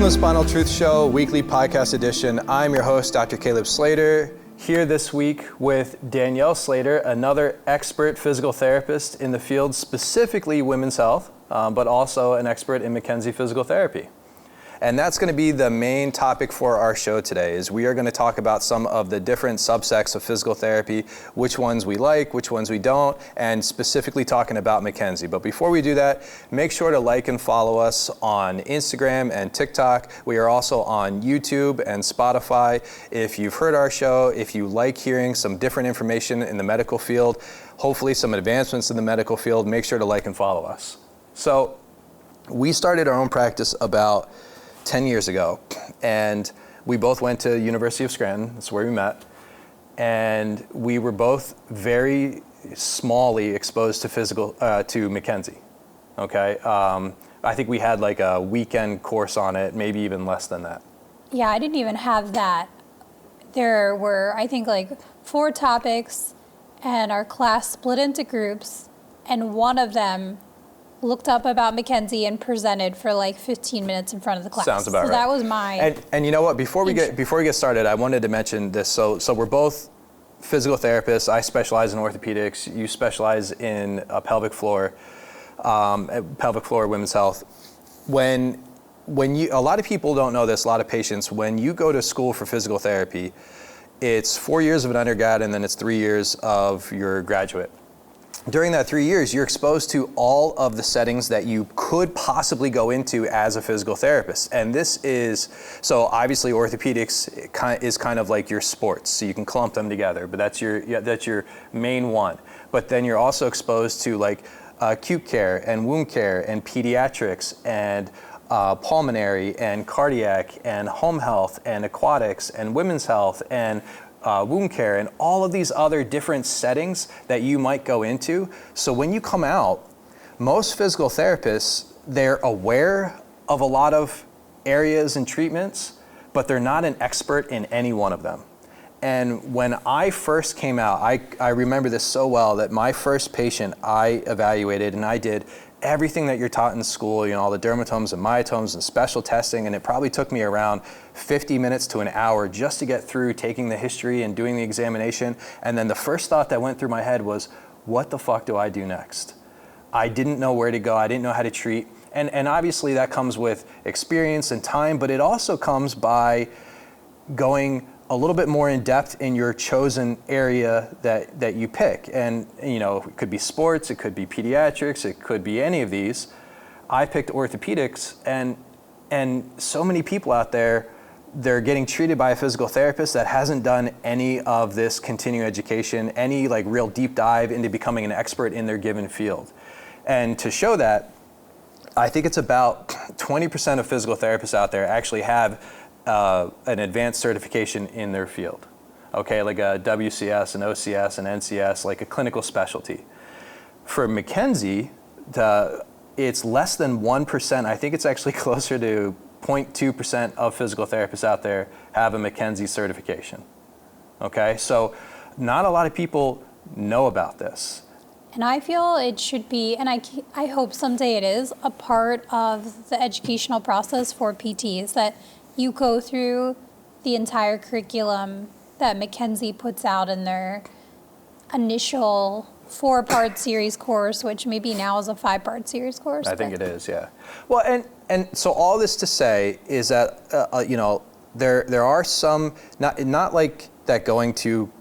Welcome to the Spinal Truth Show, weekly podcast edition. I'm your host, Dr. Caleb Slater, here this week with Danielle Slater, another expert physical therapist in the field, specifically women's health, but also an expert in McKenzie physical therapy. And that's going to be the main topic for our show today, is we are going to talk about some of the different subsects of physical therapy, which ones we like, which ones we don't, and specifically talking about McKenzie. But before we do that, make sure to like and follow us on Instagram and TikTok. We are also on YouTube and Spotify. If you've heard our show, if you like hearing some different information in the medical field, hopefully some advancements in the medical field, make sure to like and follow us. So we started our own practice about 10 years ago, and we both went to University of Scranton. That's where we met, and we were both very smallly exposed to to McKenzie. Okay, I think we had like a weekend course on it, maybe even less than that. Yeah, I didn't even have that. There were, I think, like 4 topics, and our class split into groups, and one of them looked up about McKenzie and presented for like 15 minutes in front of the class. Sounds about right. So that was my... And you know what, before we get started, I wanted to mention this. So we're both physical therapists. I specialize in orthopedics. You specialize in pelvic floor women's health. When you, a lot of people don't know this, a lot of patients, when you go to school for physical therapy, it's 4 years of an undergrad and then it's 3 years of your graduate. During that 3 years, you're exposed to all of the settings that you could possibly go into as a physical therapist. And this is, so obviously orthopedics is kind of like your sports, so you can clump them together, but that's your main one. But then you're also exposed to like acute care and wound care and pediatrics and pulmonary and cardiac and home health and aquatics and women's health and wound care and all of these other different settings that you might go into. So when you come out, most physical therapists, they're aware of a lot of areas and treatments, but they're not an expert in any one of them. And when I first came out, I remember this so well, that my first patient I evaluated, and I did everything that you're taught in school, you know, all the dermatomes and myotomes and special testing, and it probably took me around 50 minutes to an hour just to get through taking the history and doing the examination. And then the first thought that went through my head was, what the fuck do I do next? I didn't know where to go. I didn't know how to treat. And obviously that comes with experience and time, but it also comes by going a little bit more in depth in your chosen area that you pick. And you know, it could be sports, it could be pediatrics, it could be any of these. I picked orthopedics, and so many people out there, they're getting treated by a physical therapist that hasn't done any of this continuing education, any like real deep dive into becoming an expert in their given field. And to show that, I think it's about 20% of physical therapists out there actually have an advanced certification in their field, okay, like a WCS, an OCS, an NCS, like a clinical specialty. For McKenzie, it's less than 1%. I think it's actually closer to 0.2% of physical therapists out there have a McKenzie certification, okay? So not a lot of people know about this. And I feel it should be, and I hope someday it is, a part of the educational process for PTs, that you go through the entire curriculum that McKenzie puts out in their initial 4-part series course, which maybe now is a 5-part series course. I think it is, yeah. Well, and so all this to say is that you know, there are some, not like that going to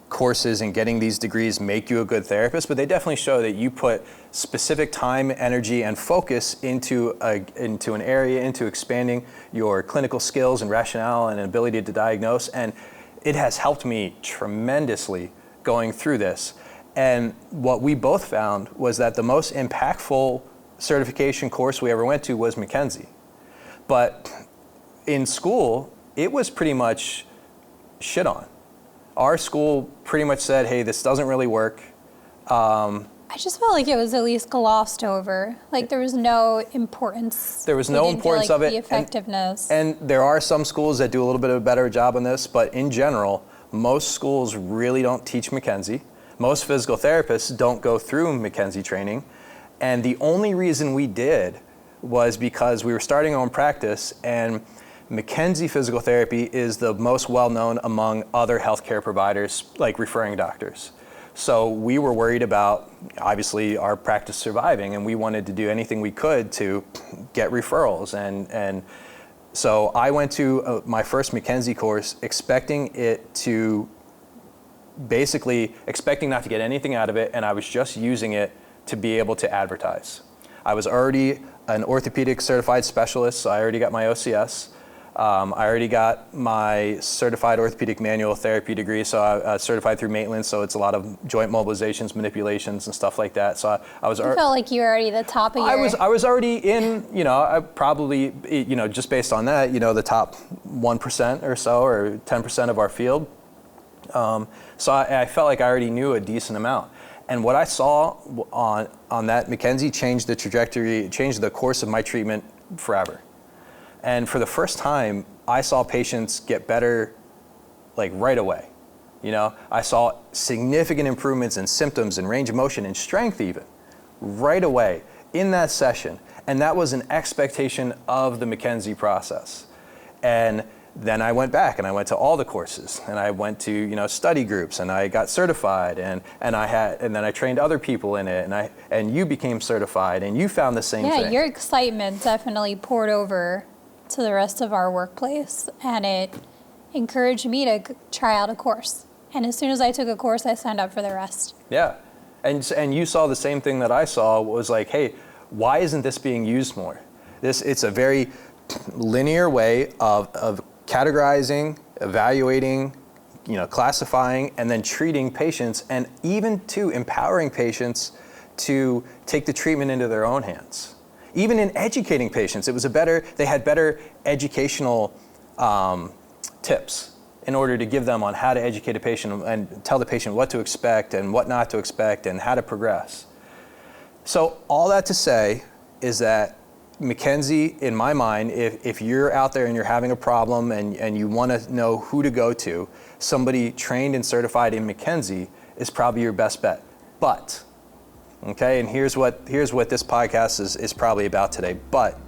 courses and getting these degrees make you a good therapist, but they definitely show that you put specific time, energy, and focus into an area, into expanding your clinical skills and rationale and ability to diagnose. And it has helped me tremendously going through this. And what we both found was that the most impactful certification course we ever went to was McKenzie. But in school, it was pretty much shit on. Our school pretty much said, hey, this doesn't really work. I just felt like it was at least glossed over. Like there was no importance. There was no importance of it. The effectiveness. And there are some schools that do a little bit of a better job on this, but in general, most schools really don't teach McKenzie. Most physical therapists don't go through McKenzie training. And the only reason we did was because we were starting our own practice, and McKenzie Physical Therapy is the most well-known among other healthcare providers, like referring doctors. So we were worried about, obviously, our practice surviving, and we wanted to do anything we could to get referrals. And so I went to my first McKenzie course expecting not to get anything out of it, and I was just using it to be able to advertise. I was already an orthopedic certified specialist, so I already got my OCS. I already got my certified orthopedic manual therapy degree, so I certified through Maitland, so it's a lot of joint mobilizations, manipulations, and stuff like that. So I was. You felt like you were already the top of your. I was already in, I probably, just based on that, the top 1% or so, or 10% of our field. So I felt like I already knew a decent amount. And what I saw on that McKenzie changed the trajectory, changed the course of my treatment forever. And for the first time, I saw patients get better, like right away. I saw significant improvements in symptoms and range of motion and strength even, right away in that session. And that was an expectation of the McKenzie process. And then I went back and I went to all the courses, and I went to study groups, and I got certified, and then I trained other people in it, and you became certified, and you found the same thing. Yeah, your excitement definitely poured over to the rest of our workplace, and it encouraged me to try out a course. And as soon as I took a course, I signed up for the rest. Yeah, and you saw the same thing that I saw, was like, hey, why isn't this being used more? It's a very linear way of categorizing, evaluating, classifying, and then treating patients, and even to empowering patients to take the treatment into their own hands. Even in educating patients, they had better educational tips in order to give them on how to educate a patient and tell the patient what to expect and what not to expect and how to progress. So all that to say is that McKenzie, in my mind, if you're out there and you're having a problem and you want to know who to go to, somebody trained and certified in McKenzie is probably your best bet. But, okay, and here's what this podcast is probably about today, but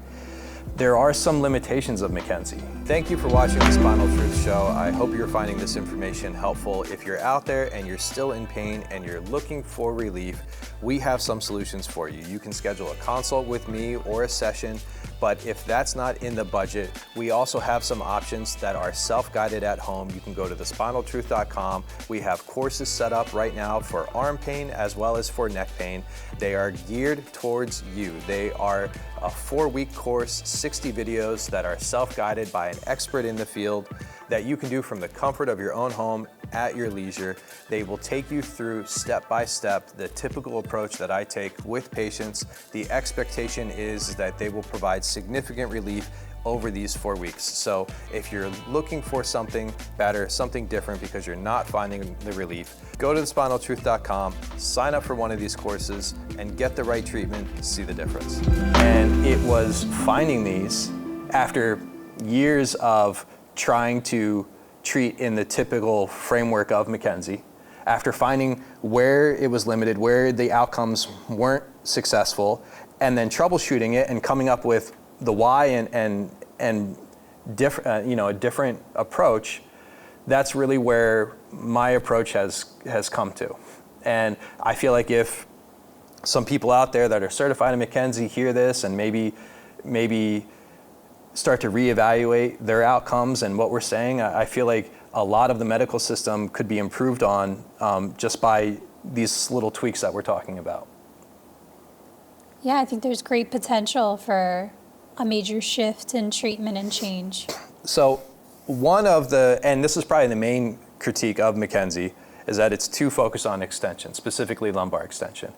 there are some limitations of McKenzie. Thank you for watching the Spinal Truth Show. I hope you're finding this information helpful. If you're out there and you're still in pain and you're looking for relief, we have some solutions for you. You can schedule a consult with me or a session, but if that's not in the budget, we also have some options that are self-guided at home. You can go to thespinaltruth.com. We have courses set up right now for arm pain as well as for neck pain. They are geared towards you. They are a 4-week course, 60 videos that are self-guided by an expert in the field that you can do from the comfort of your own home at your leisure. They will take you through step by step the typical approach that I take with patients. The expectation is that they will provide significant relief over these 4 weeks. So if you're looking for something better, something different because you're not finding the relief, go to thespinaltruth.com, sign up for one of these courses, and get the right treatment, see the difference. And it was finding these after years of trying to treat in the typical framework of McKenzie, after finding where it was limited, where the outcomes weren't successful, and then troubleshooting it and coming up with the why and a different approach. That's really where my approach has come to. And I feel like if some people out there that are certified in McKenzie hear this and maybe start to reevaluate their outcomes and what we're saying, I feel like a lot of the medical system could be improved on just by these little tweaks that we're talking about. Yeah, I think there's great potential for a major shift in treatment and change. So and this is probably the main critique of McKenzie, is that it's too focused on extension, specifically lumbar extension.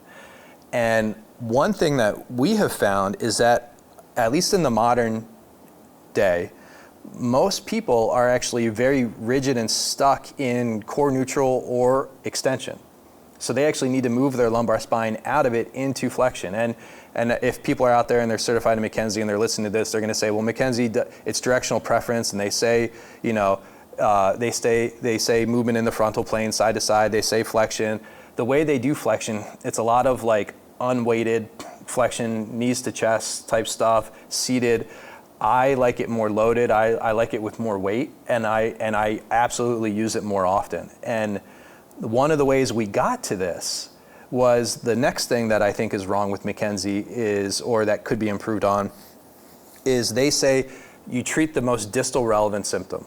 And one thing that we have found is that, at least in the modern day, most people are actually very rigid and stuck in core neutral or extension. So they actually need to move their lumbar spine out of it into flexion. And if people are out there and they're certified in McKenzie and they're listening to this, they're going to say, well, McKenzie, it's directional preference, and they say, they say movement in the frontal plane, side to side. They say flexion. The way they do flexion, it's a lot of like unweighted flexion, knees to chest type stuff, seated. I like it more loaded. I like it with more weight, and I absolutely use it more often. And one of the ways we got to this was the next thing that I think is wrong with McKenzie is, or that could be improved on, is they say you treat the most distal relevant symptom.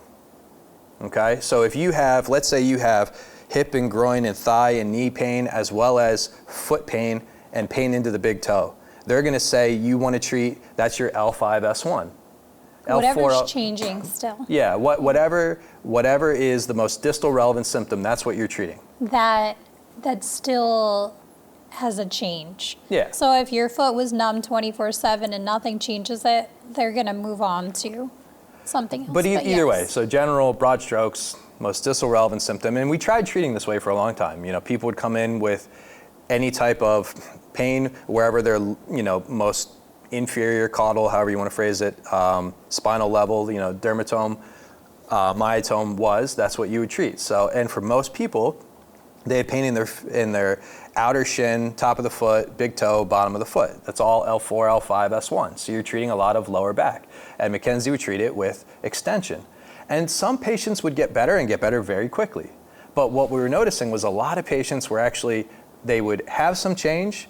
Okay, so if you have, let's say you have hip and groin and thigh and knee pain, as well as foot pain and pain into the big toe, they're going to say you want to treat, that's your L5S1. Whatever's changing still. Yeah, whatever is the most distal relevant symptom, that's what you're treating. That still has a change. Yeah. So if your foot was numb 24/7 and nothing changes it, they're going to move on to something else. But either yes. way, so general broad strokes, most distal relevant symptom, and we tried treating this way for a long time. You know, people would come in with any type of pain wherever their, you know, most inferior caudal, however you want to phrase it, spinal level, you know, dermatome, myotome was, that's what you would treat. So, and for most people, they had pain in their outer shin, top of the foot, big toe, bottom of the foot. That's all L4, L5, S1. So you're treating a lot of lower back. And McKenzie would treat it with extension. And some patients would get better and get better very quickly. But what we were noticing was a lot of patients were actually, they would have some change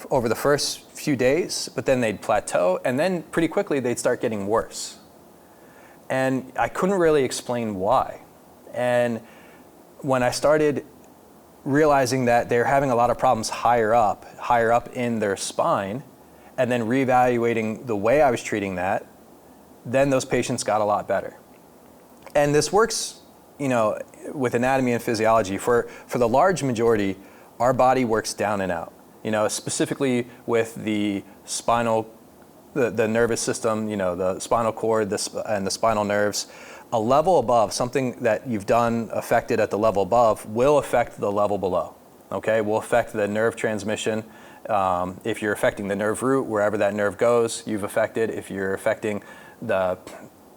over the first few days, but then they'd plateau, and then pretty quickly they'd start getting worse. And I couldn't really explain why. And when I started realizing that they're having a lot of problems higher up in their spine, and then reevaluating the way I was treating that, then those patients got a lot better. And this works, you know, with anatomy and physiology. For the large majority, our body works down and out. You know, specifically with the spinal, the nervous system, you know, the spinal cord and the spinal nerves, a level above, something that you've done affected at the level above will affect the level below, okay? Will affect the nerve transmission. If you're affecting the nerve root, wherever that nerve goes, you've affected. If you're affecting the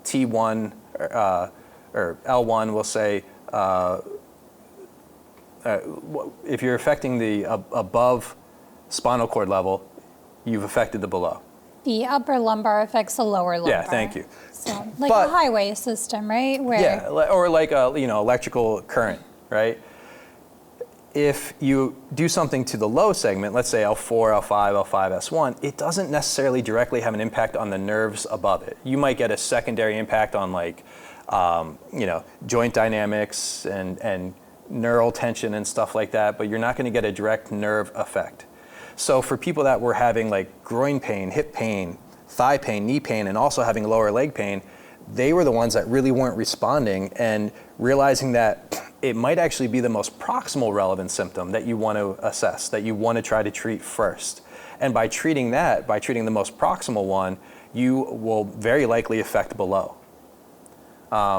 T1 or L1, we'll say, if you're affecting the above spinal cord level, you've affected the below. The upper lumbar affects the lower lumbar. Yeah, thank you. So, like a highway system, right? Where yeah, or like a, you know, electrical current, right? If you do something to the low segment, let's say L4, L5, L5, S1, it doesn't necessarily directly have an impact on the nerves above it. You might get a secondary impact on, like, you know, joint dynamics and neural tension and stuff like that, but you're not going to get a direct nerve effect. So for people that were having like groin pain, hip pain, thigh pain, knee pain, and also having lower leg pain, they were the ones that really weren't responding, and realizing that it might actually be the most proximal relevant symptom that you want to assess, that you want to try to treat first. And by treating that, by treating the most proximal one, you will very likely affect below.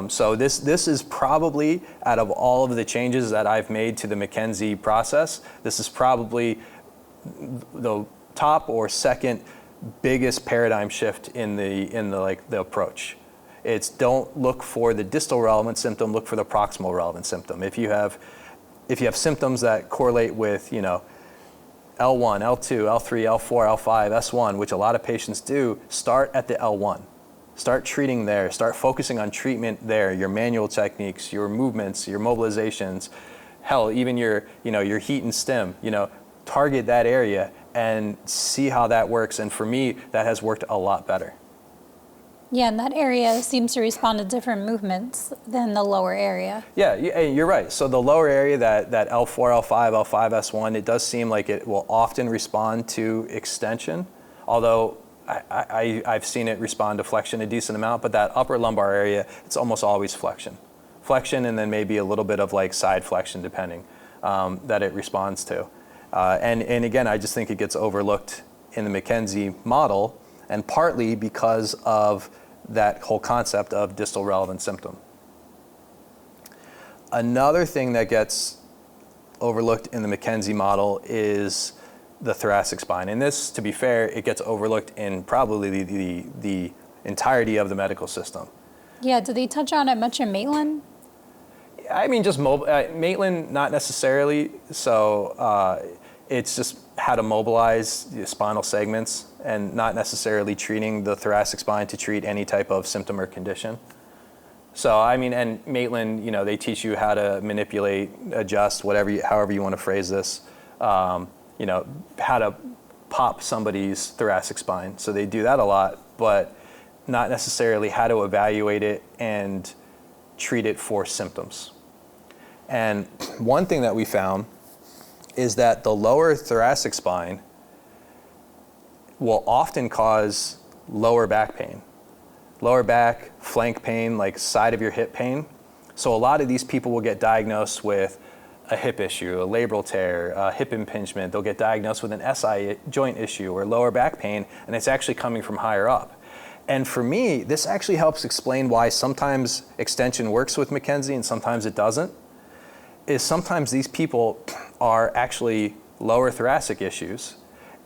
So this is probably, out of all of the changes that I've made to the McKenzie process, this is probably the top or second biggest paradigm shift in the approach. It's don't look for the distal relevant symptom, look for the proximal relevant symptom. If you have symptoms that correlate with, you know, L1, L2, L3, L4, L5, S1, which a lot of patients do, start at the L1. Start treating there, start focusing on treatment there, your manual techniques, your movements, your mobilizations, hell, even your heat and stim, you know, target that area and see how that works. And for me, that has worked a lot better. Yeah, and that area seems to respond to different movements than the lower area. Yeah, you're right. So the lower area, that L4, L5, L5, S1, it does seem like it will often respond to extension, although I've seen it respond to flexion a decent amount, but that upper lumbar area, it's almost always flexion. Flexion and then maybe a little bit of like side flexion depending, that it responds to. And again, I just think it gets overlooked in the McKenzie model, and partly because of that whole concept of distal relevant symptom. Another thing that gets overlooked in the McKenzie model is the thoracic spine. And this, to be fair, it gets overlooked in probably the entirety of the medical system. Yeah, do they touch on it much in Maitland? I mean, just Maitland, not necessarily. So it's just how to mobilize the spinal segments and not necessarily treating the thoracic spine to treat any type of symptom or condition. So, I mean, and Maitland, you know, they teach you how to manipulate, adjust, however you want to phrase this, you know, how to pop somebody's thoracic spine. So they do that a lot, but not necessarily how to evaluate it and treat it for symptoms. And one thing that we found is that the lower thoracic spine will often cause lower back pain. Lower back, flank pain, like side of your hip pain. So a lot of these people will get diagnosed with a hip issue, a labral tear, a hip impingement. They'll get diagnosed with an SI joint issue or lower back pain, and it's actually coming from higher up. And for me, this actually helps explain why sometimes extension works with McKenzie and sometimes it doesn't, is sometimes these people are actually lower thoracic issues,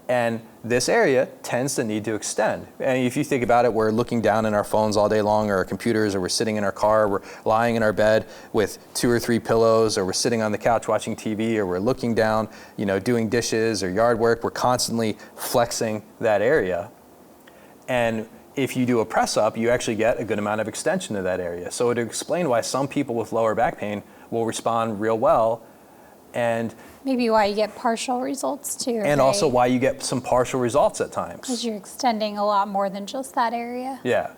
and this area tends to need to extend. And if you think about it, we're looking down in our phones all day long, or our computers, or we're sitting in our car, we're lying in our bed with 2 or 3 pillows, or we're sitting on the couch watching TV, or we're looking down, you know, doing dishes or yard work. We're constantly flexing that area. And if you do a press up, you actually get a good amount of extension to that area. So to explain why some people with lower back pain will respond real well, and maybe why you get partial results too. And right? also why you get some partial results at times. Because you're extending a lot more than just that area. Yeah.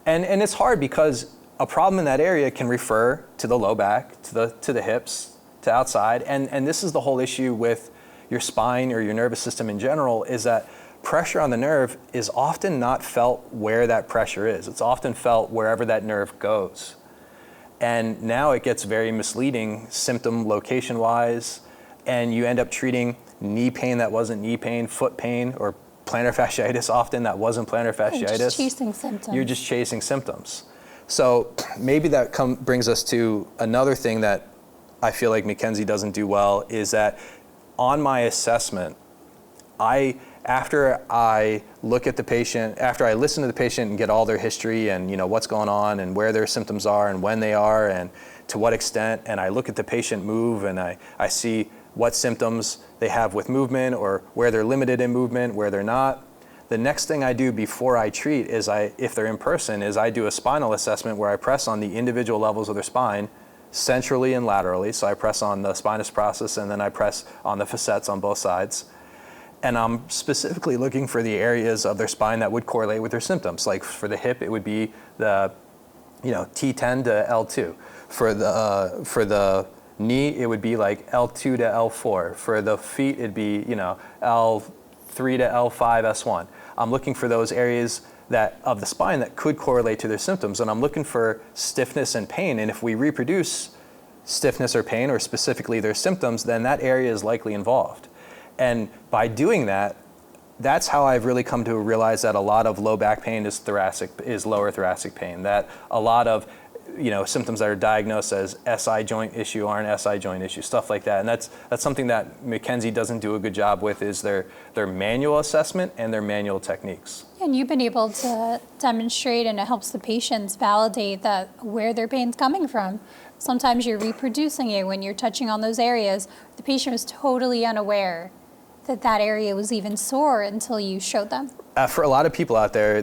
And it's hard because a problem in that area can refer to the low back, to the hips, to outside. And this is the whole issue with your spine or your nervous system in general, is that pressure on the nerve is often not felt where that pressure is. It's often felt wherever that nerve goes. And now it gets very misleading symptom location-wise, and you end up treating knee pain that wasn't knee pain, foot pain, or plantar fasciitis often that wasn't plantar fasciitis. You're just chasing symptoms. You're just chasing symptoms. So maybe that brings us to another thing that I feel like McKenzie doesn't do well, is that on my assessment, after I look at the patient, after I listen to the patient and get all their history and, you know, what's going on and where their symptoms are and when they are and to what extent, and I look at the patient move and I see what symptoms they have with movement or where they're limited in movement, where they're not. The next thing I do before I treat is if they're in person, is I do a spinal assessment where I press on the individual levels of their spine, centrally and laterally. So I press on the spinous process and then I press on the facets on both sides. And I'm specifically looking for the areas of their spine that would correlate with their symptoms. Like for the hip, it would be the, you know, T10 to L2. For the knee, it would be like L2 to L4. For the feet, it'd be, you know, L3 to L5, S1. I'm looking for those areas of the spine that could correlate to their symptoms, and I'm looking for stiffness and pain. And if we reproduce stiffness or pain, or specifically their symptoms, then that area is likely involved. And by doing that, that's how I've really come to realize that a lot of low back pain is lower thoracic pain. That a lot of, you know, symptoms that are diagnosed as SI joint issue aren't SI joint issue, stuff like that. And that's something that McKenzie doesn't do a good job with, is their manual assessment and their manual techniques. And you've been able to demonstrate, and it helps the patients validate that where their pain's coming from. Sometimes you're reproducing it when you're touching on those areas. The patient was totally unaware that area was even sore until you showed them. For a lot of people out there,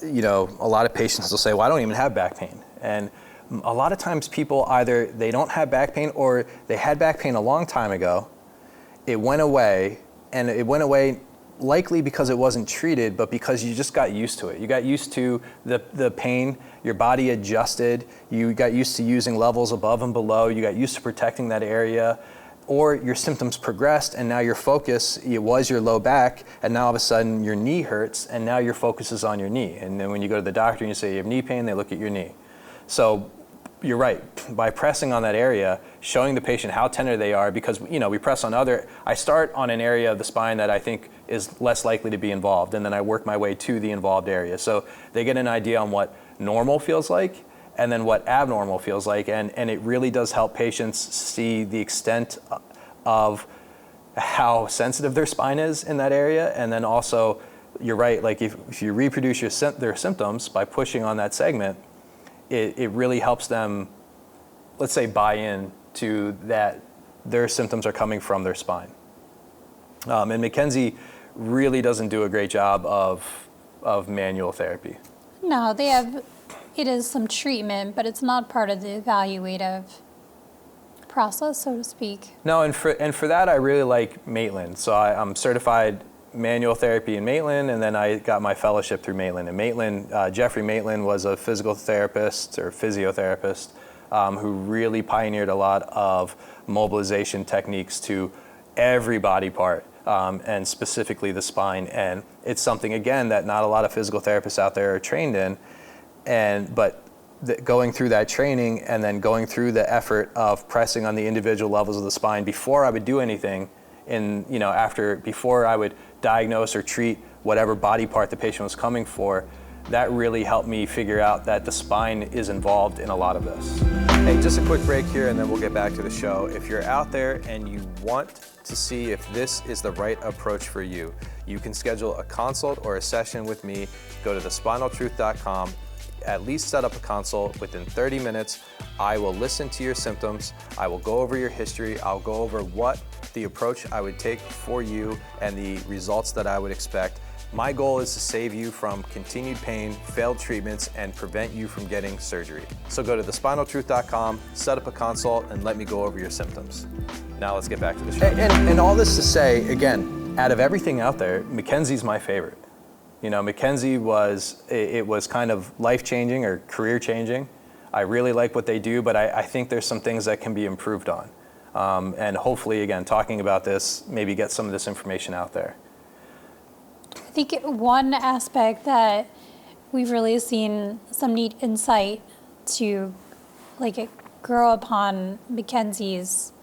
you know, a lot of patients will say, well, I don't even have back pain. And a lot of times people either they don't have back pain, or they had back pain a long time ago, it went away, and it went away likely because it wasn't treated, but because you just got used to it. You got used to the pain, your body adjusted, you got used to using levels above and below, you got used to protecting that area, or your symptoms progressed and now your focus, it was your low back, and now all of a sudden your knee hurts and now your focus is on your knee. And then when you go to the doctor and you say you have knee pain, they look at your knee. So you're right, by pressing on that area, showing the patient how tender they are, because, you know, we press on I start on an area of the spine that I think is less likely to be involved, and then I work my way to the involved area. So they get an idea on what normal feels like and then what abnormal feels like, and it really does help patients see the extent of how sensitive their spine is in that area. And then also, you're right, like if you reproduce their symptoms by pushing on that segment, it really helps them, let's say, buy in to that their symptoms are coming from their spine. And McKenzie really doesn't do a great job of manual therapy. No, it is some treatment, but it's not part of the evaluative process, so to speak. No, and for that, I really like Maitland. So I'm certified manual therapy in Maitland, and then I got my fellowship through Maitland. And Maitland, Jeffrey Maitland was a physical therapist or physiotherapist who really pioneered a lot of mobilization techniques to every body part, and specifically the spine. And it's something, again, that not a lot of physical therapists out there are trained in. But going through that training and then going through the effort of pressing on the individual levels of the spine before I would do anything, before I would diagnose or treat whatever body part the patient was coming for, that really helped me figure out that the spine is involved in a lot of this. Hey, just a quick break here and then we'll get back to the show. If you're out there and you want to see if this is the right approach for you, you can schedule a consult or a session with me. Go to thespinaltruth.com. At least set up a consult. Within 30 minutes, I will listen to your symptoms. I will go over your history. I'll go over what the approach I would take for you and the results that I would expect. My goal is to save you from continued pain, failed treatments, and prevent you from getting surgery. So go to thespinaltruth.com, set up a consult, and let me go over your symptoms. Now let's get back to the show. And all this to say, again, out of everything out there, McKenzie's my favorite. McKenzie was kind of life-changing or career-changing. I really like what they do, but I think there's some things that can be improved on. And hopefully, again, talking about this, maybe get some of this information out there. I think one aspect that we've really seen some neat insight to grow upon McKenzie's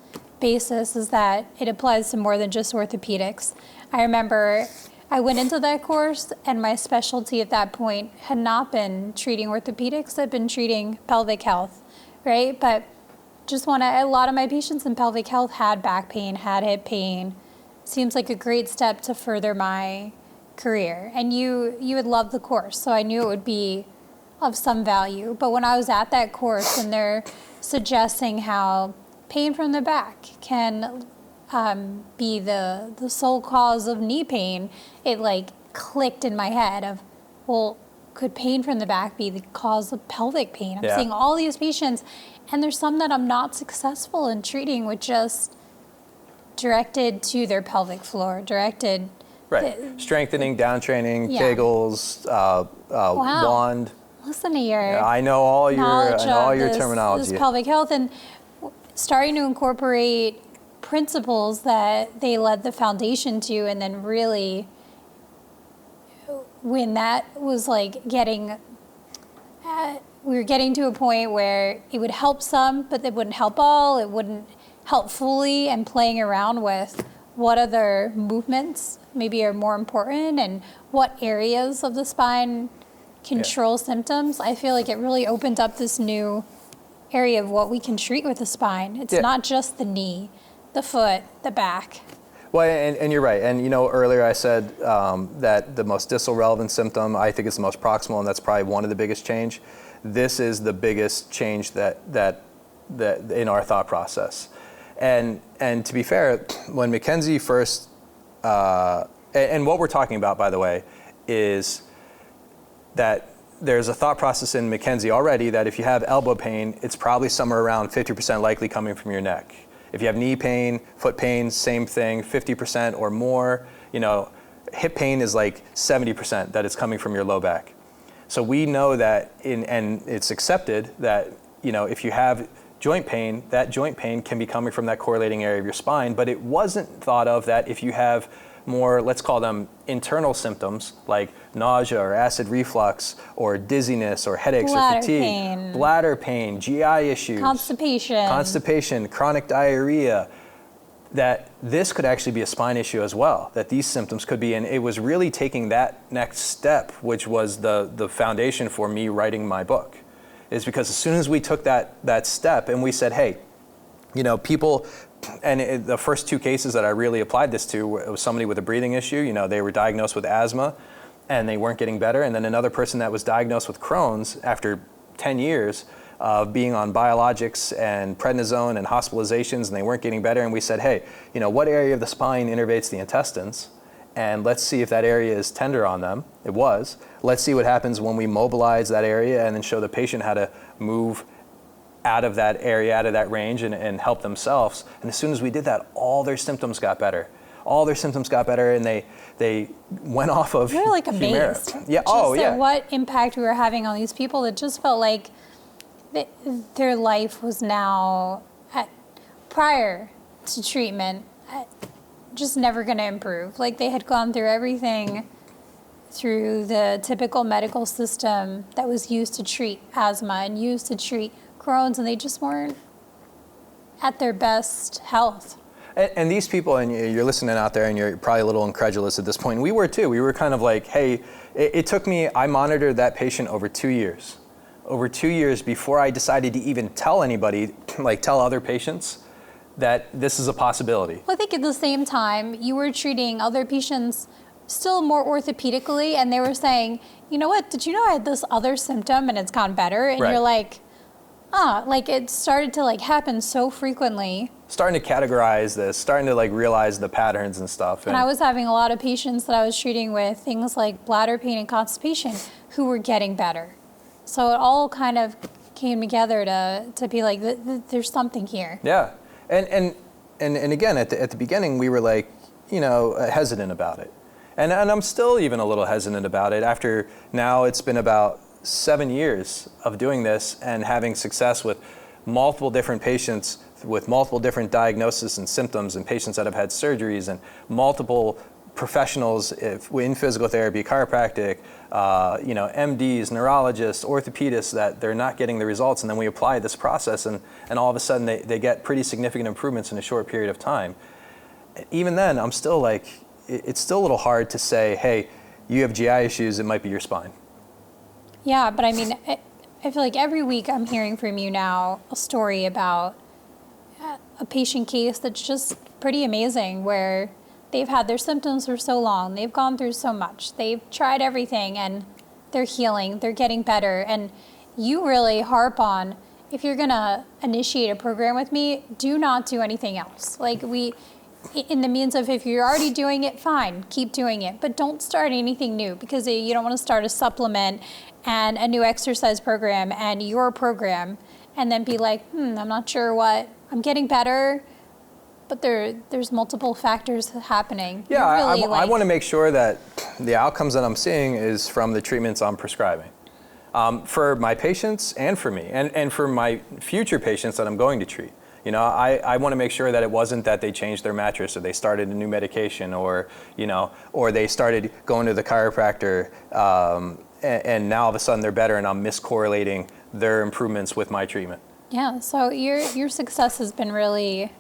basis is that it applies to more than just orthopedics. I remember I went into that course and my specialty at that point had not been treating orthopedics, I'd been treating pelvic health, right? But a lot of my patients in pelvic health had back pain, had hip pain. Seems like a great step to further my career. And you would love the course, so I knew it would be of some value. But when I was at that course and they're suggesting how pain from the back can be the sole cause of knee pain, it clicked in my head of, well, could pain from the back be the cause of pelvic pain? I'm seeing all these patients, and there's some that I'm not successful in treating with just directed to their pelvic floor, directed. Right. Strengthening, down training, Kegels, wand. Listen to your I know all your terminology. This pelvic health, and starting to incorporate principles that they led the foundation to, and then really when that was we were getting to a point where it would help some, but it wouldn't help all, it wouldn't help fully, and playing around with what other movements maybe are more important and what areas of the spine control symptoms. I feel like it really opened up this new area of what we can treat with the spine. It's not just the knee, the foot, the back. Well, and you're right. And earlier I said that the most distal relevant symptom, I think, is the most proximal, and that's probably one of the biggest change. This is the biggest change that in our thought process. And to be fair, when McKenzie first, and what we're talking about, by the way, is that there's a thought process in McKenzie already that if you have elbow pain, it's probably somewhere around 50% likely coming from your neck. If you have knee pain, foot pain, same thing, 50% or more. Hip pain is like 70% that it's coming from your low back. So we know that, and it's accepted that, if you have joint pain, that joint pain can be coming from that correlating area of your spine, but it wasn't thought of that if you have more, let's call them internal symptoms like nausea or acid reflux or dizziness or headaches or fatigue, bladder pain, GI issues, constipation, chronic diarrhea, that this could actually be a spine issue as well, that these symptoms could be. And it was really taking that next step, which was the foundation for me writing my book, is because as soon as we took that step and we said, hey, people, and the first two cases that I really applied this to, it was somebody with a breathing issue. They were diagnosed with asthma and they weren't getting better. And then another person that was diagnosed with Crohn's after 10 years of being on biologics and prednisone and hospitalizations, and they weren't getting better. And we said, hey, what area of the spine innervates the intestines? And let's see if that area is tender on them. It was. Let's see what happens when we mobilize that area and then show the patient how to move out of that area, out of that range, and help themselves. And as soon as we did that, all their symptoms got better. All their symptoms got better, and they went off of You're like Humira. amazed. Yeah. What impact we were having on these people. It just felt like their life was now, prior to treatment, just never going to improve. Like they had gone through everything through the typical medical system that was used to treat asthma and used to treat Crohn's, and they just weren't at their best health. And these people, and you're listening out there, and you're probably a little incredulous at this point. We were too. We were kind of like, hey, it took me, I monitored that patient over 2 years. Over 2 years before I decided to even tell anybody, like tell other patients, that this is a possibility. Well, I think at the same time, you were treating other patients still more orthopedically, and they were saying, you know what, did you know I had this other symptom and it's gone better? And right. You're like, like it started to like happen so frequently. Starting to categorize this, starting to like realize the patterns and stuff. And I was having a lot of patients that I was treating with things like bladder pain and constipation who were getting better. So it all kind of came together to be like, there's something here. Yeah, and again, at the beginning, we were like, hesitant about it. And I'm still even a little hesitant about it after now it's been about 7 years of doing this and having success with multiple different patients with multiple different diagnoses and symptoms, and patients that have had surgeries, and multiple professionals in physical therapy, chiropractic, MDs, neurologists, orthopedists, that they're not getting the results. And then we apply this process, and all of a sudden they get pretty significant improvements in a short period of time. Even then, I'm still like, it's still a little hard to say, hey, you have GI issues, it might be your spine. Yeah, but I mean, I feel like every week I'm hearing from you now a story about a patient case that's just pretty amazing, where they've had their symptoms for so long, they've gone through so much, they've tried everything, and they're healing, they're getting better. And you really harp on, if you're gonna initiate a program with me, do not do anything else. Like in the means of, if you're already doing it, fine, keep doing it, but don't start anything new, because you don't want to start a supplement and a new exercise program and your program and then be like, I'm not sure what, I'm getting better, but there's multiple factors happening. Yeah, really I want to make sure that the outcomes that I'm seeing is from the treatments I'm prescribing. For my patients and for me, and for my future patients that I'm going to treat. I want to make sure that it wasn't that they changed their mattress, or they started a new medication, or they started going to the chiropractor, and now all of a sudden they're better, and I'm miscorrelating their improvements with my treatment. Yeah, so your success has been really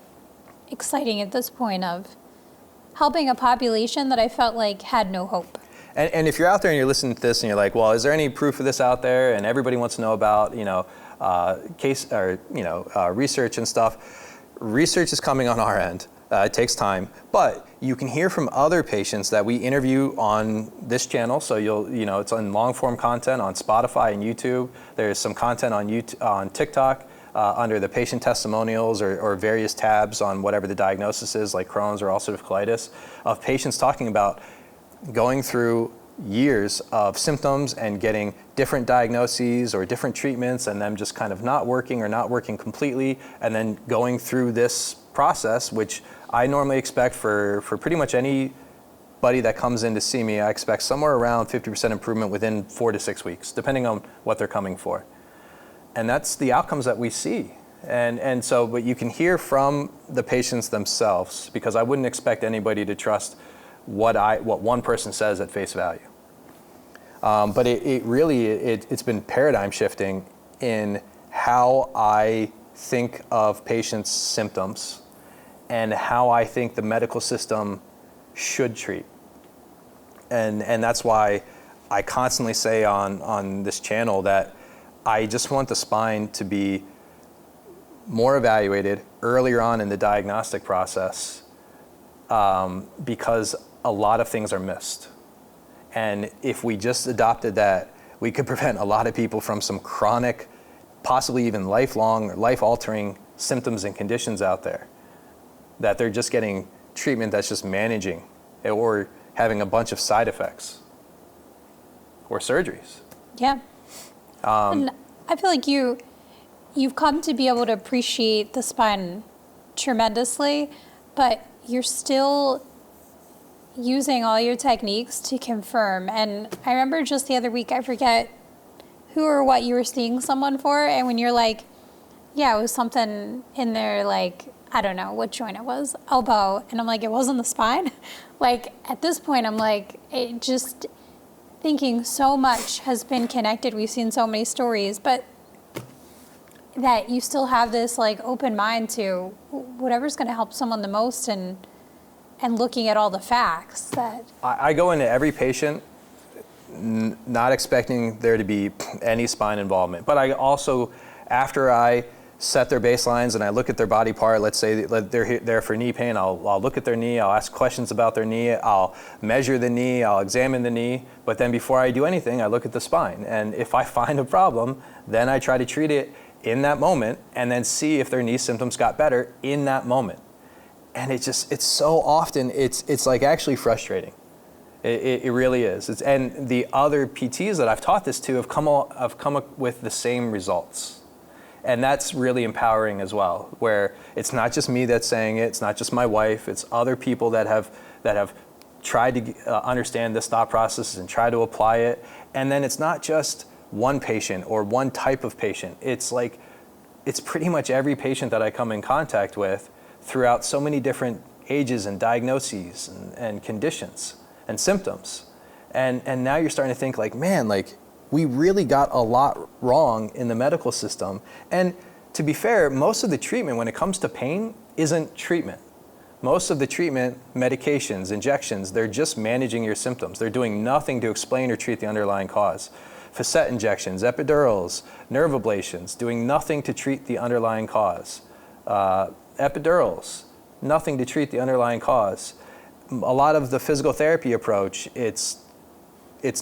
exciting at this point, of helping a population that I felt like had no hope. And if you're out there and you're listening to this and you're like, well, is there any proof of this out there? And everybody wants to know about, case or research and stuff. Research is coming on our end. It takes time, but you can hear from other patients that we interview on this channel. So it's on long form content on Spotify and YouTube. There's some content on TikTok under the patient testimonials or various tabs on whatever the diagnosis is, like Crohn's or ulcerative colitis, of patients talking about going through years of symptoms and getting different diagnoses or different treatments, and them just kind of not working or not working completely, and then going through this process, which I normally expect for pretty much anybody that comes in to see me. I expect somewhere around 50% improvement within 4 to 6 weeks, depending on what they're coming for. And that's the outcomes that we see. And so, but you can hear from the patients themselves, because I wouldn't expect anybody to trust what one person says at face value. But it's been paradigm shifting in how I think of patients' symptoms and how I think the medical system should treat. And that's why I constantly say on this channel that I just want the spine to be more evaluated earlier on in the diagnostic process, because a lot of things are missed. And if we just adopted that, we could prevent a lot of people from some chronic possibly even lifelong or life-altering symptoms and conditions out there, that they're just getting treatment that's just managing or having a bunch of side effects or surgeries. Yeah. And I feel like you've come to be able to appreciate the spine tremendously, but you're still using all your techniques to confirm. And I remember just the other week, I forget who or what you were seeing someone for, and when you're like, yeah, it was something in there, like, I don't know what joint it was, elbow, and I'm like, it wasn't the spine. Like, at this point, I'm like, it just thinking so much has been connected. We've seen so many stories, but that you still have this like open mind to whatever's going to help someone the most, and looking at all the facts. That I go into every patient not expecting there to be any spine involvement, but I also, after I set their baselines and I look at their body part, let's say they're there for knee pain, I'll look at their knee, I'll ask questions about their knee, I'll measure the knee, I'll examine the knee, but then before I do anything, I look at the spine. And if I find a problem, then I try to treat it in that moment and then see if their knee symptoms got better in that moment. And it's so often, it's like actually frustrating. It really is. And the other PTs that I've taught this to have come up with the same results. And that's really empowering as well, where it's not just me that's saying it, it's not just my wife, it's other people that have tried to understand this thought process and try to apply it. And then it's not just one patient or one type of patient. It's pretty much every patient that I come in contact with throughout so many different ages and diagnoses and conditions and symptoms. And now you're starting to think like, man, like, we really got a lot wrong in the medical system. And to be fair, most of the treatment when it comes to pain isn't treatment. Most of the treatment, medications, injections, they're just managing your symptoms. They're doing nothing to explain or treat the underlying cause. Facet injections, epidurals, nerve ablations, doing nothing to treat the underlying cause. Epidurals, nothing to treat the underlying cause. A lot of the physical therapy approach, it's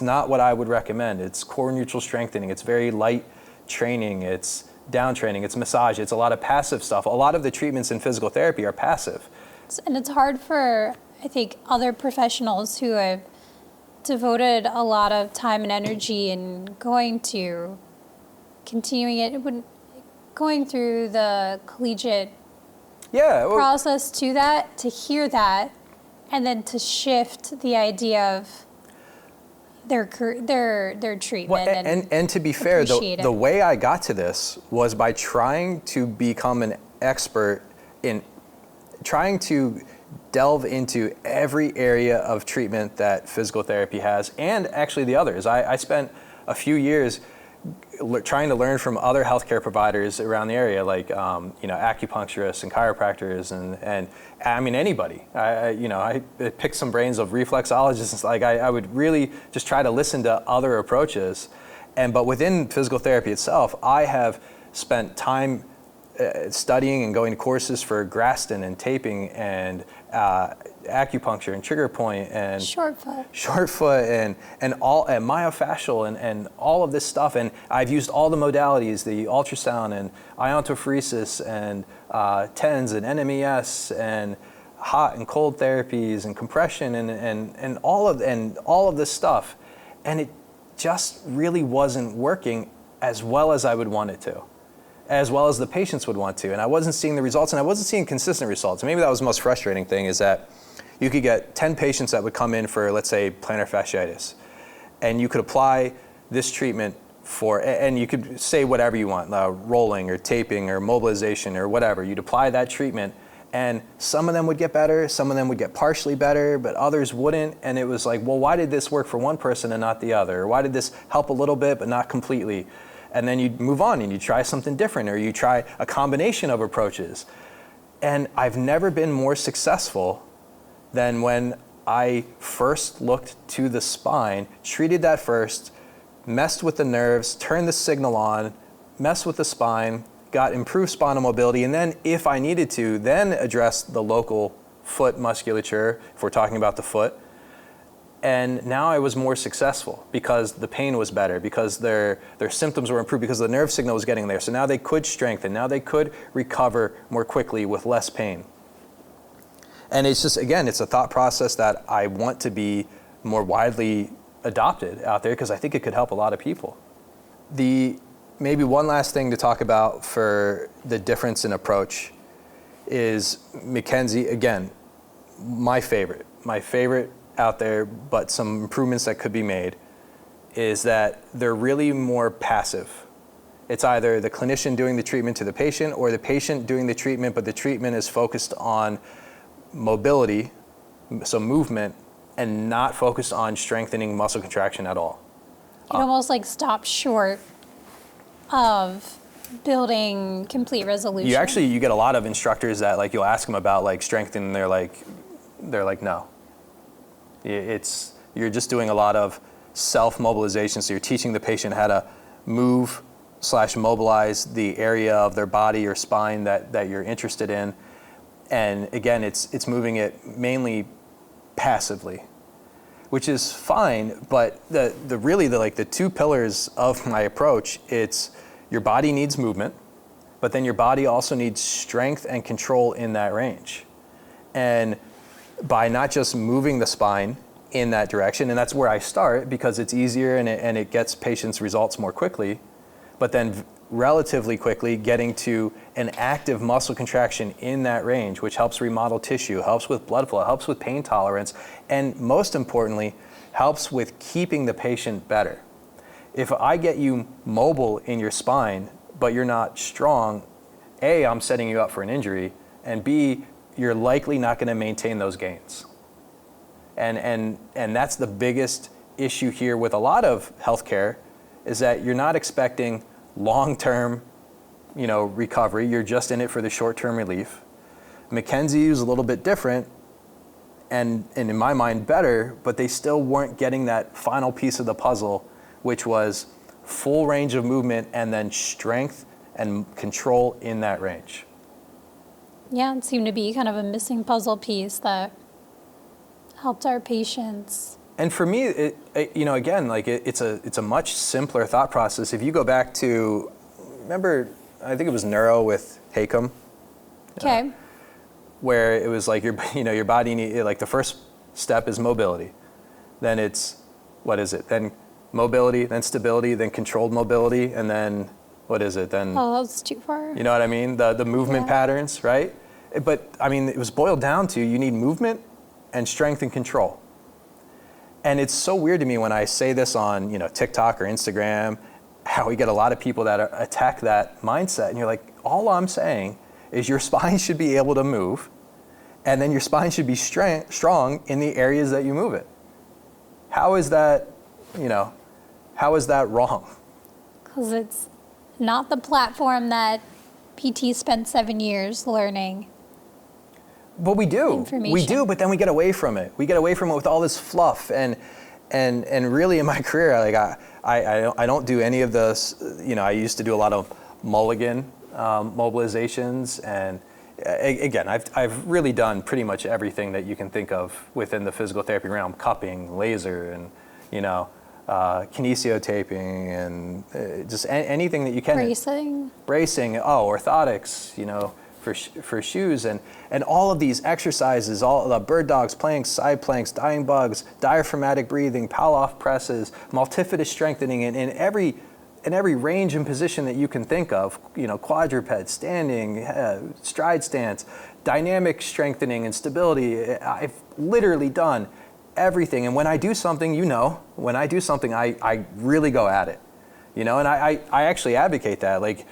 not what I would recommend. It's core neutral strengthening. It's very light training. It's down training. It's massage. It's a lot of passive stuff. A lot of the treatments in physical therapy are passive. And it's hard for, I think, other professionals who have devoted a lot of time and energy in going through the collegiate process to that, to hear that, and then to shift the idea of their treatment. Well, and to be fair, the way I got to this was by trying to become an expert in trying to delve into every area of treatment that physical therapy has, and actually the others. I spent a few years trying to learn from other healthcare providers around the area, like acupuncturists and chiropractors, and I mean anybody. I picked some brains of reflexologists. Like I would really just try to listen to other approaches, but within physical therapy itself, I have spent time studying and going to courses for Graston and taping and acupuncture and trigger point and short foot and all and myofascial and all of this stuff. And I've used all the modalities, the ultrasound and iontophoresis and TENS and NMES and hot and cold therapies and compression and all of this stuff. And it just really wasn't working as well as I would want it to, as well as the patients would want to. And I wasn't seeing the results, and I wasn't seeing consistent results. And maybe that was the most frustrating thing, is that you could get 10 patients that would come in for, let's say, plantar fasciitis. And you could apply this treatment and you could say whatever you want, rolling or taping or mobilization or whatever. You'd apply that treatment, and some of them would get better, some of them would get partially better, but others wouldn't. And it was like, well, why did this work for one person and not the other? Or why did this help a little bit but not completely? And then you'd move on and you try something different, or you try a combination of approaches. And I've never been more successful than when I first looked to the spine, treated that first, messed with the nerves, turned the signal on, messed with the spine, got improved spinal mobility, and then if I needed to, then address the local foot musculature, if we're talking about the foot. And now I was more successful because the pain was better, because their symptoms were improved, because the nerve signal was getting there. So now they could strengthen, now they could recover more quickly with less pain. And it's just, again, it's a thought process that I want to be more widely adopted out there because I think it could help a lot of people. Maybe one last thing to talk about for the difference in approach is McKenzie, again, my favorite out there, but some improvements that could be made, is that they're really more passive. It's either the clinician doing the treatment to the patient or the patient doing the treatment, but the treatment is focused on mobility, so movement, and not focused on strengthening muscle contraction at all. It almost like stops short of building complete resolution. You get a lot of instructors that like you'll ask them about like strength and they're like no. You're just doing a lot of self-mobilization, so you're teaching the patient how to move/mobilize the area of their body or spine that you're interested in. And again, it's moving it mainly passively, which is fine, but the two pillars of my approach, it's your body needs movement, but then your body also needs strength and control in that range. And by not just moving the spine in that direction, and that's where I start because it's easier and it gets patients results more quickly, but then relatively quickly getting to an active muscle contraction in that range, which helps remodel tissue, helps with blood flow, helps with pain tolerance, and most importantly, helps with keeping the patient better. If I get you mobile in your spine, but you're not strong, A, I'm setting you up for an injury, and B, you're likely not going to maintain those gains. And that's the biggest issue here with a lot of healthcare, is that you're not expecting long-term, recovery. You're just in it for the short-term relief. McKenzie is a little bit different, and in my mind better, but they still weren't getting that final piece of the puzzle, which was full range of movement and then strength and control in that range. Yeah, it seemed to be kind of a missing puzzle piece that helped our patients. And for me, it's a much simpler thought process. If you go back to, remember, I think it was neuro with Haycom. Okay. Where it was like your body like the first step is mobility. Then it's, what is it? Then mobility, then stability, then controlled mobility, and then what is it? Then oh, that's too far. You know what I mean? The movement patterns, right? But I mean, it was boiled down to you need movement and strength and control. And it's so weird to me when I say this on TikTok or Instagram, how we get a lot of people that attack that mindset, and you're like, all I'm saying is your spine should be able to move, and then your spine should be strong in the areas that you move it. How is that, how is that wrong? Because it's not the platform that PT spent 7 years learning. But we do. Information. We do, but then we get away from it. We get away from it with all this fluff, and really in my career, like I don't do any of this. I used to do a lot of mulligan mobilizations, and again, I've really done pretty much everything that you can think of within the physical therapy realm: cupping, laser, and kinesiotaping, and just anything that you can. Bracing. Orthotics. For shoes, and all of these exercises, all the bird dogs, planks, side planks, dying bugs, diaphragmatic breathing, Palloff presses, multifidus strengthening in every range and position that you can think of, quadruped, standing, stride stance, dynamic strengthening and stability. I've literally done everything. And when I do something, I really go at it, and I actually advocate that. Like,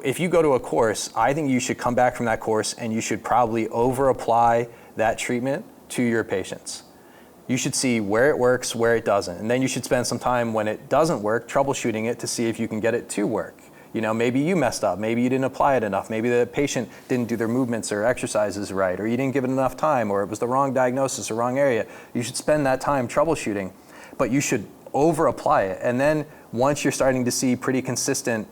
if you go to a course, I think you should come back from that course and you should probably over-apply that treatment to your patients. You should see where it works, where it doesn't. And then you should spend some time when it doesn't work, troubleshooting it to see if you can get it to work. Maybe you messed up, maybe you didn't apply it enough, maybe the patient didn't do their movements or exercises right, or you didn't give it enough time, or it was the wrong diagnosis or wrong area. You should spend that time troubleshooting, but you should over-apply it. And then once you're starting to see pretty consistent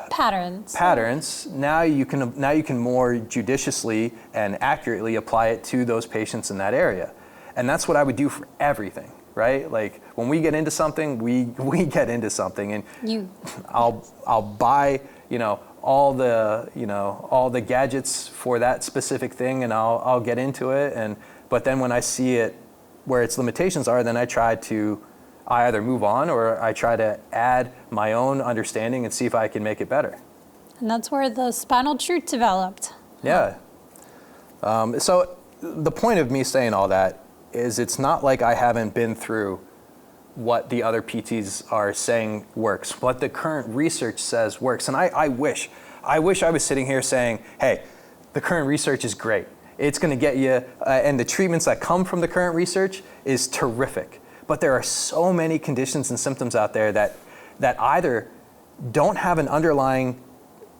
patterns, now you can more judiciously and accurately apply it to those patients in that area. And that's what I would do for everything, right? Like when we get into something, we get into something, and I'll buy, all the gadgets for that specific thing, and I'll get into it. But then when I see it where its limitations are, then I either move on or I try to add my own understanding and see if I can make it better. And that's where the spinal truth developed. Yeah. So the point of me saying all that is it's not like I haven't been through what the other PTs are saying works, what the current research says works. And I wish I was sitting here saying, hey, the current research is great. It's going to get you, and the treatments that come from the current research is terrific. But there are so many conditions and symptoms out there that either don't have an underlying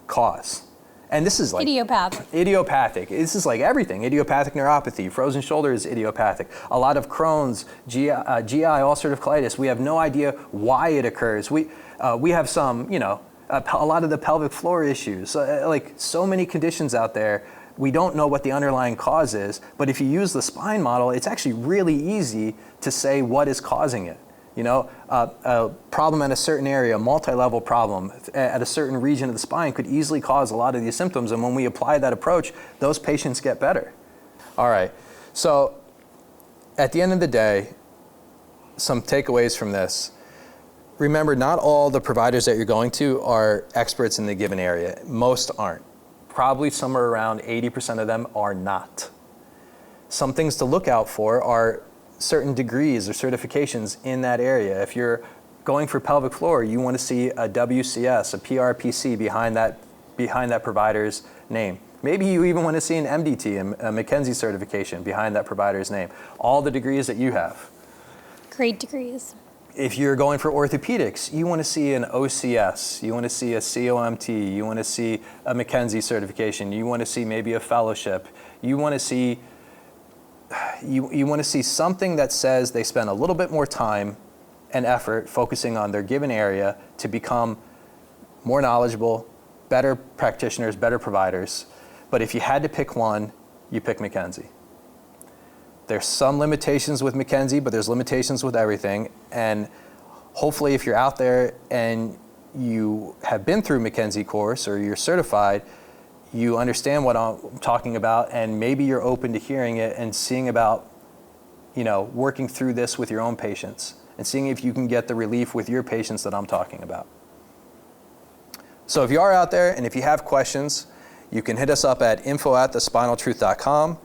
cause. And this is like idiopathic. This is like everything. Idiopathic neuropathy, frozen shoulder is idiopathic. A lot of Crohn's, GI, ulcerative colitis. We have no idea why it occurs. We have some, a lot of the pelvic floor issues. Like so many conditions out there, we don't know what the underlying cause is. But if you use the spine model, it's actually really easy to say what is causing it. A problem at a certain area, a multi-level problem at a certain region of the spine could easily cause a lot of these symptoms. And when we apply that approach, those patients get better. All right. So at the end of the day, some takeaways from this. Remember, not all the providers that you're going to are experts in the given area. Most aren't. Probably somewhere around 80% of them are not. Some things to look out for are certain degrees or certifications in that area. If you're going for pelvic floor, you want to see a WCS, a PRPC behind that provider's name. Maybe you even want to see an MDT, a McKenzie certification behind that provider's name. All the degrees that you have. Great degrees. If you're going for orthopedics, you want to see an OCS, you want to see a COMT, you want to see a McKenzie certification, you want to see maybe a fellowship, you want to see something that says they spend a little bit more time and effort focusing on their given area to become more knowledgeable, better practitioners, better providers. But if you had to pick one, you pick McKenzie. There's some limitations with McKenzie, but there's limitations with everything. And hopefully if you're out there and you have been through McKenzie course or you're certified, you understand what I'm talking about, and maybe you're open to hearing it and seeing about, working through this with your own patients and seeing if you can get the relief with your patients that I'm talking about. So if you are out there and if you have questions, you can hit us up at info@thespinaltruth.com.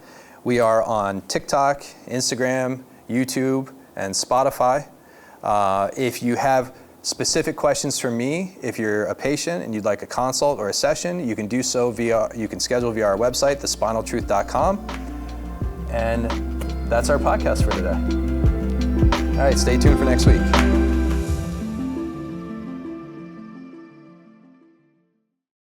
We are on TikTok, Instagram, YouTube, and Spotify. If you have specific questions from me, if you're a patient and you'd like a consult or a session, you can do so you can schedule via our website, thespinaltruth.com. And that's our podcast for today. All right, stay tuned for next week.